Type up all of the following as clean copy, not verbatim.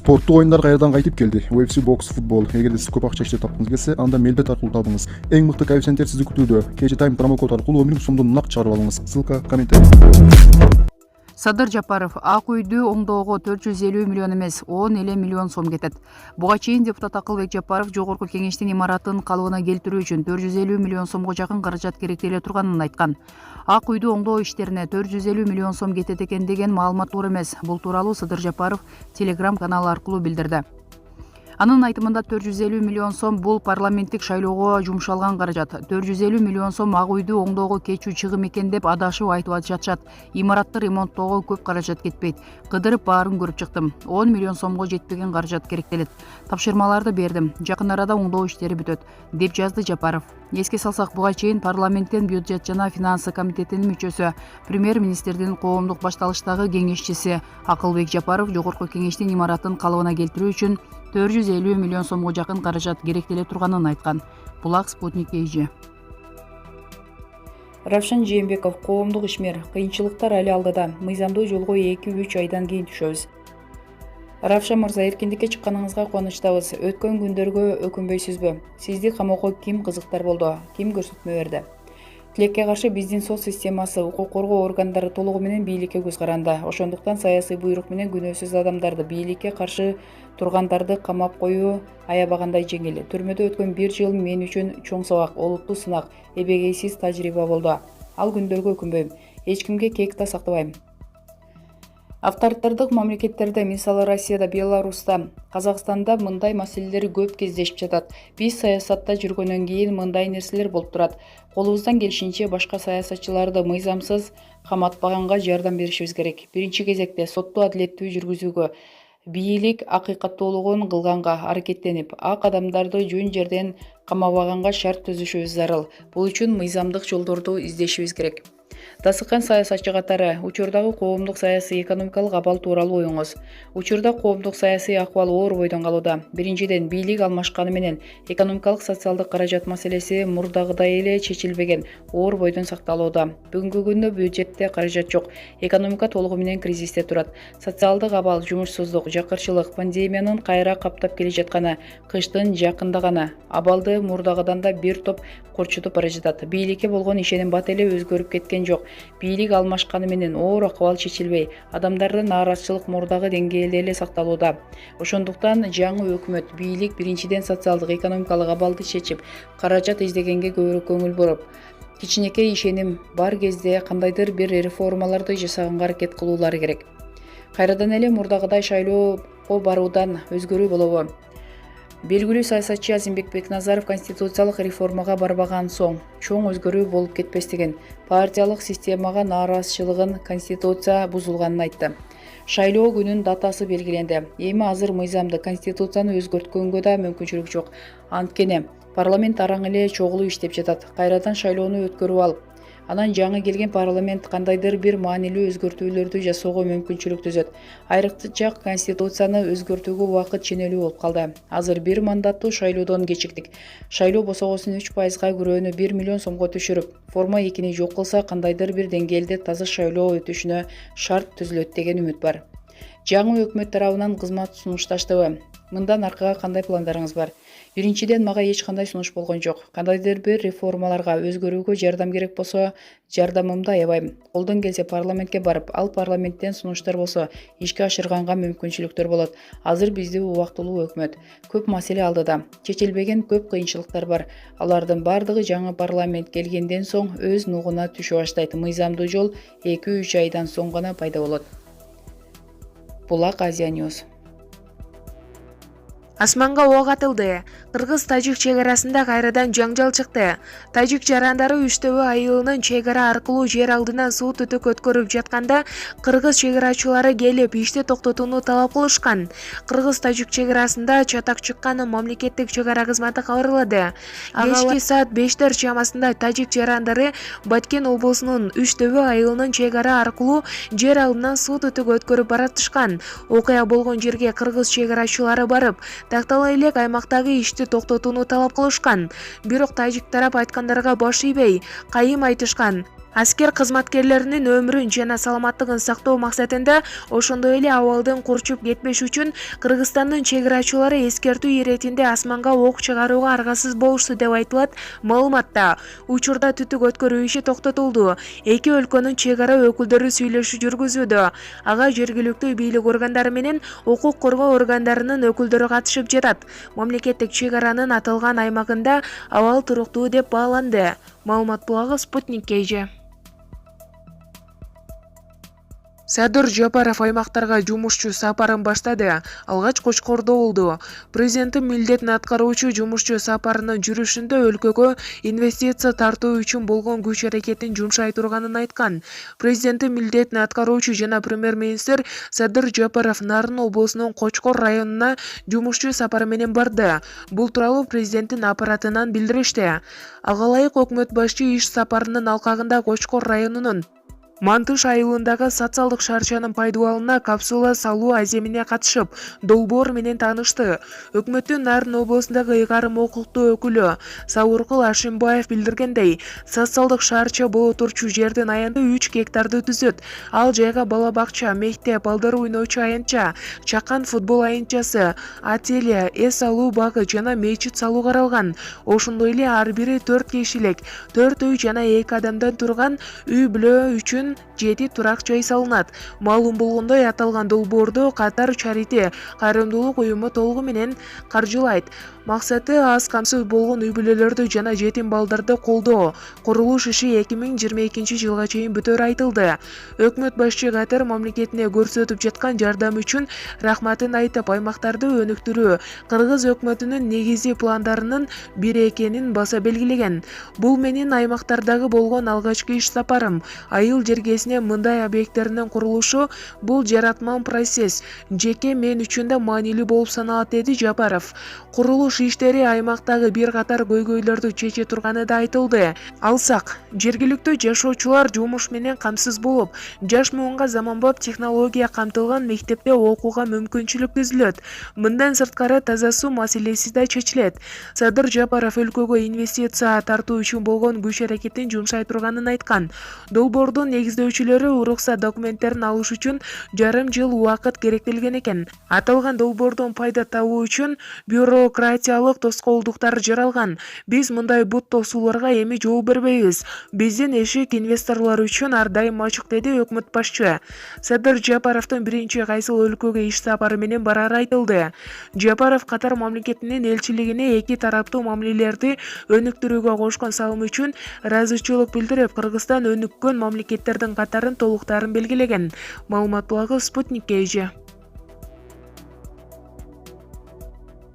Спорттук оюндар кайрадан кайтып келди. UFC бокс, футбол. Эгерде сиз көп акча иштеп тапкыңыз келсе, анда Мелбет аркылуу табыңыз. Эң мыкты коэффициенттер сизди күтүүдө. KG Time промокод аркылуу 10 000 сомдон нак чыгарып алыңыз. Ссылка комментарий. Садыр Жапаров ак үйдү оңдоого 450 миллион эмес, 10 миллион сом кетет. Буга чейин депутат Акылбек Жапаров жогорку кеңештин имаратын калыбына келтирүү үчүн 450 миллион сомго жакын каражат керектеле турганын айткан. Ак үйдү оңдоо иштерине 450 миллион сом кетет экен деген маалымат туура эмес. Бул тууралуу Садыр Жапаров Telegram каналы аркылуу билдирди. Анын айтымында 450 миллион сом бул парламенттик шайлоого жумшалган каражат. 450 миллион сом ак үйдү оңдоого keçүү чыгым экен деп адашып айтып жатышат. Имаратты ремонттоого көп каражат кетпейт. Кыдырып баарын көрүп чыктым. 10 миллион сомго жетпеген каражат керектелет. Тапшырмаларды бердим. Жакын арада оңдоо иштери бүтөт, деп жазды Жапаров. Эске салсак, буга чейин парламенттен бюджет жана финансы комитетинин мүчөсү, премьер-министрдин коомдук башталыштагы кеңешчиси Акылбек Жапаров жогорку кеңештин имаратын калыбына келтирүү үчүн 450 миллион сомго жакын каражат керектеле турганын айткан. Булак Спутник KG. Равшан Жээнбеков, коомдук ишмер, кыйынчылыктар али алдыда. Мыйзамдуу жолго 2-3 айдан кийин түшөбүз. Равшан мырза, эркиндикке чыкканыңызга кубанычтабыз. Өткөн күндөргө өкүнбөйсүзбү? Сизди камоого ким кызыктар болду? Ким көрсөтмө берди? Тилекке каршы биздин сот системасы, укук коргоо органдары толугу менен бийликке көз каранды. Ошондуктан саясий буйрук менен күнөөсүз адамдарды, бийликке каршы тургандарды камап коюу аябагандай жеңил. Түрмөдө өткөн 1 жыл мен үчүн чоң сабак, олуттуу сынак, эбегейсиз тажрыйба болду. Ал күндөргө өкүнбөйм. Эч кимге кек да сактабайм. Авторитардык мамлекеттерде, мисалы Россияда, Беларуста, Казакстанда мындай маселелер көп кездешип жатат. Биз саясатта жүргөндөн кийин мындай нерселер болуп турат. Колубуздан келишинче башка саясатчыларды мыйзамсыз каматпаганга жардам беришибиз керек. Биринчи кезекте сотту адилеттүү жүргүзүүгө, бийлик акыйкаттуулугун кылганга аракеттенип, ак адамдарды жөн жерден камабаганга шарт түзүшүбүз зарыл. Бул үчүн мыйзамдык жолдорду издешибиз керек. Дасыкан саясатчы катары, учурдагы коомдук саясий экономикалык абал тууралуу оюңуз. Учурда коомдук саясий акыбал оор бойдон калууда. Биринчиден, бийлик алмашканы менен экономикалык социалдык каражат маселеси мурдагыдай эле чечилбеген, оор бойдон сакталууда. Бүгүнкү күндө бюджетте каражат жок. Экономика толугу менен кризисте турат. Социалдык абал, жумушсуздук, жакырчылык, пандемиянын кайра каптап келе жатканы, кыштын жакындаганы абалды мурдагыдан да бир топ корчутуп бара жатат. Бийликке болгон ишеним бат эле өзгөрүп кеткен жок. Бийлик алмашканы менен оор акыбал чечилбей, адамдардын нааразычылык мурдагы деңгээлде эле сакталууда. Ошондуктан жаңы өкмөт, бийлик биринчиден социалдык, экономикалык абалды чечип, каражат издегенге көбүрөөк көңүл буруп, кичинекей ишеним бар кезде кандайдыр бир реформаларды жасаганга аракет кылуулары керек. Кайрадан эле мурдагыдай шайлоого баруудан өзгөрүү болобу? Белгилүү саясатчы Азимбек Бекназаров конституциялык реформага барбаган соң чоң өзгөрүү болуп кетпестигин, партиялык системага нааразычылыгын, конституция бузулганын айтты. Шайлоо күнүн датасы белгиленди. Эми азыр мыйзамды, конституцияны өзгөрткөнгө да мүмкүнчүлүк жок. Анткени парламент араң эле чогулуп иштеп жатат. Кайрадан шайлоону өткөрүп алып, анан жаңы келген парламент кандайдыр бир маанилүү өзгөртүүлөрдү жасоого мүмкүнчүлүк түзөт. Айрыкча конституцияны өзгөртүүгө убакыт ченелүү болуп калды. Азыр бир мандаттуу шайлоодон кечиктик. Шайлоо босогосун 3%га күрөөнү 1 миллион сомго түшүрүп, форма 2-ни жок кылса кандайдыр бир деңгээлде таза шайлоо өтүшүнө шарт түзүлөт деген үмүт бар. Жаңы өкмөт тарабынан кызмат сунушташтыбы? Мындан аркага кандай пландарыңыз бар? Биринчиден, мага эч кандай сунуш болгон жок. Кандайдыр бир реформаларга, өзгөрүүгө жардам керек болсо, жардамымды аябайм. Колдон келсе парламентке барып, ал парламенттен сунуштар болсо, ишке ашырганга мүмкүнчүлүктөр болот. Азыр бизде убактылуу өкмөт. Көп маселе алдыда. Чечилбеген көп кыйынчылыктар бар. Алардын бардыгы жаңы парламент келгенден соң өз нугуна түшө баштайт. Мыйзамдуу жол 2-3 айдан соң гана пайда болот. Булак Азия News. Асманга ок атылды. Кыргыз-тажик чек арасында кайрадан жаңжал чыкты. Тажик жарандары Үчтөбө айылынын чек ара аркылуу жер алдынан суу түтүк өткөрүп жатканда кыргыз чек арачылары келип ишти токтотууну талап кылышкан. Кыргыз-тажик чек арасында чатак чыкканын мамлекеттик чек ара кызматы кабарлады. Кечки саат 5 чамасында тажик жарандары Баткен облусунун Үчтөбө айылынын чек ара аркылуу жер алдынан суу түтүк өткөрүп баратышкан. Окуя болгон жерге кыргыз чек арачылары барып, тактала элек аймактагы ишти токтотууну талап кылышкан. Бирок тажик тарап айткандарга баш ийбей, кайым айтышкан. Аскер кызматкерлеринин өмүрүн жана саламаттыгын сактоо максатында ошондой эле абалдын курчуп кетпеш үчүн Кыргызстандын чек арачылары эскертүү иретинде асманга ок чыгарууга аргасыз болушту деп айтылат маалыматта. Учурда түтүк өткөрүү иши токтотулду. Эки өлкөнүн чек ара өкүлдөрү сүйлөшүү жүргүзүүдө. Ага жергиликтүү бийлик органдары менен укук коргоо органдарынын өкүлдөрү катышып жатат. Мамлекеттик чек аранын аталган аймагында абал туруктуу деп бааланды. Маалымат булагы Спутник KG. Садыр Жапаров аймактарга жумушчу сапарын баштады. Алгач Кочкордо болду. Президенттин милдетин аткаруучу жумушчу сапарынын жүрүшүндө өлкөгө инвестиция тартуу үчүн болгон күч аракетин жумшай турганын айткан. Президенттин милдетин аткаруучу жана премьер-министр Садыр Жапаров Нарын облусунун Кочкор районуна жумушчу сапары менен барды. Бул тууралуу президенттин аппаратынан билдиришти. Ага ылайык өкмөт башчы иш сапарынын алкагында Кочкор районунун Мантыш айылындагы социалдык шаарчанын пайдаланууна капсула салуу аземине катышып, долбоор менен таанышты. Өкмөттүн Нарын облусундагы ыйгарым укуктуу өкүлү Сабуркул Ашимбаев билдиргендей, социалдык шаарча боло турчу жердин аянты 3 гектарды түзөт. Ал жайга бала бакча, мектеп, балдар ойночу аянтча, чакан футбол аянтчасы, ателье, эс алуу багы жана мечит салуу каралган. Ошондой эле ар бири 4 кишилик, 4 үй жана 2 адамдан турган үй-бүлө үчүн 7 турак жай салынат. Маалым болгондой, аталган долбоорду Катар Чарити кайрымдуулук уюму толугу менен каржылайт. Максаты аз камсыз болгон үй-бүлөлөрдү жана жетим балдарды колдоо. Курулуш иши 2022 жылга чейин бүтөөрү айтылды. Өкмөт башчы Катар мамлекетине көрсөтүп жаткан жардам үчүн рахматын айтып, аймактарды өнүктүрүү Кыргыз өкмөтүнүн негизги пландарынын бири экенин баса белгилеген. Бул менин аймактардагы болгон алгачкы иш сапарым. Айыл жергесине мындай объекттеринин курулушу бул жаратман процесс. Жеке мен үчүн да маанилүү болуп саналат, деди Жапаров. Курулуш иштери аймактагы бир катар көйгөйлөрдү чече турганы да айтылды. Алсак, жергиликтүү жашоочулар жумуш менен камсыз болуп, жаш муунга заманбап технология камтылган мектепте окууга мүмкүнчүлүк түзүлөт. Мындан сырткары таза суу маселеси да чечилет. Садыр Жапаров өлкөгө инвестиция тартуу үчүн болгон күч аракетин жумшай турганын айткан. Долбоордун негиздөөчүлөрү уруксат документтерин алыш үчүн жарым жыл убакыт керектелген экен. Аталган долбоордон пайда табуу үчүн бюрократиялык тоскоолдуктар жаралган. Биз мындай бут тосууларга эми жол бербейбиз. Биздин эшик инвесторлор үчүн ар дайым ачык, деди өкмөт башчы. Садыр Жапаровдун биринчи кайсыл өлкөгө иш сапары менен барары айтылды. Жапаров Катар мамлекетинин элчилигине эки тараптуу мамилелерди өнүктүрүүгө кошкон салым үчүн ыраазычылык билдирип, Кыргызстан өнүккөн мамлекеттердин катарын толуктарын белгилеген. Маалымат булагы Спутник KG.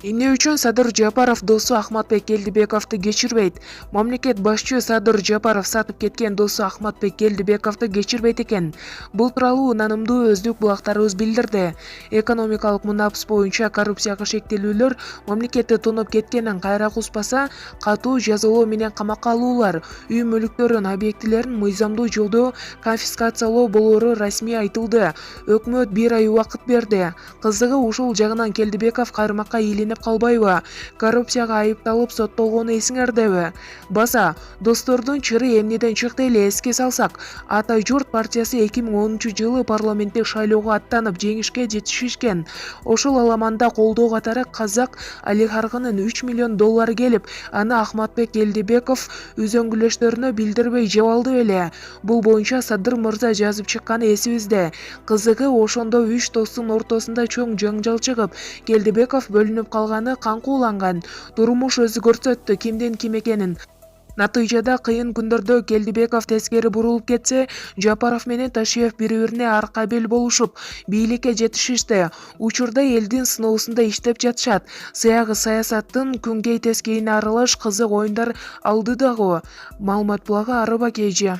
Эмне үчүн Садыр Жапаров досу Ахматбек Келдибековду кечирбейт? Мамлекет башчы Садыр Жапаров сатып кеткен досу Ахматбек Келдибековду кечирбейт экен. Бул тууралуу Нанымдуу өздүк булактарыбыз билдирди. Экономикалык мунапс боюнча коррупцияга шектелүүлөр мамлекетти тонуп кеткенин кайра куспаса, катуу жазалоо менен камакка алуулар, үй мүлүктөрүн, объектилерин мыйзамдуу жолдо конфискациялоо болоору расмий айтылды. Өкмөт 1 ай убакыт берди. Кызыгы ушул жагынан Келдибеков кайрмакка калбайбы? Коррупцияга айыпталып соттолгону эсиңердеби? Баса, достордун чыры эмнеден чыкты эле эске салсак, Ата журт партиясы 2010 жылы парламенттик шайлоого аттанып жеңишке жетишишкен. Ошол аламанда колдоо катары казак олигархынын 3 миллион доллары келип, аны Ахматбек Келдибеков үзөңгүлөштөрүнө билдирбей жеп алды беле. Бул боюнча Садыр мырза жазып чыкканы эсибизде. Кызыгы ошондо 3 достун ортосунда чоң жаңжал чыгып, Келдибеков бөлүнүп калганы каңкууланган. Турмуш өзү көрсөттү кимдин ким экенин. Натыйжада кыйын күндөрдө Келдибеков тескери бурулуп кетсе, Жапаров менен Ташиев бири-бирине арка бел болушуп, бийликке жетишишти. Учурда элдин сыноосунда иштеп жатышат. Сыягы саясаттын күнгей тескейине аралаш кызык оюндар алды дагы. Маалымат булагы Арыба KG.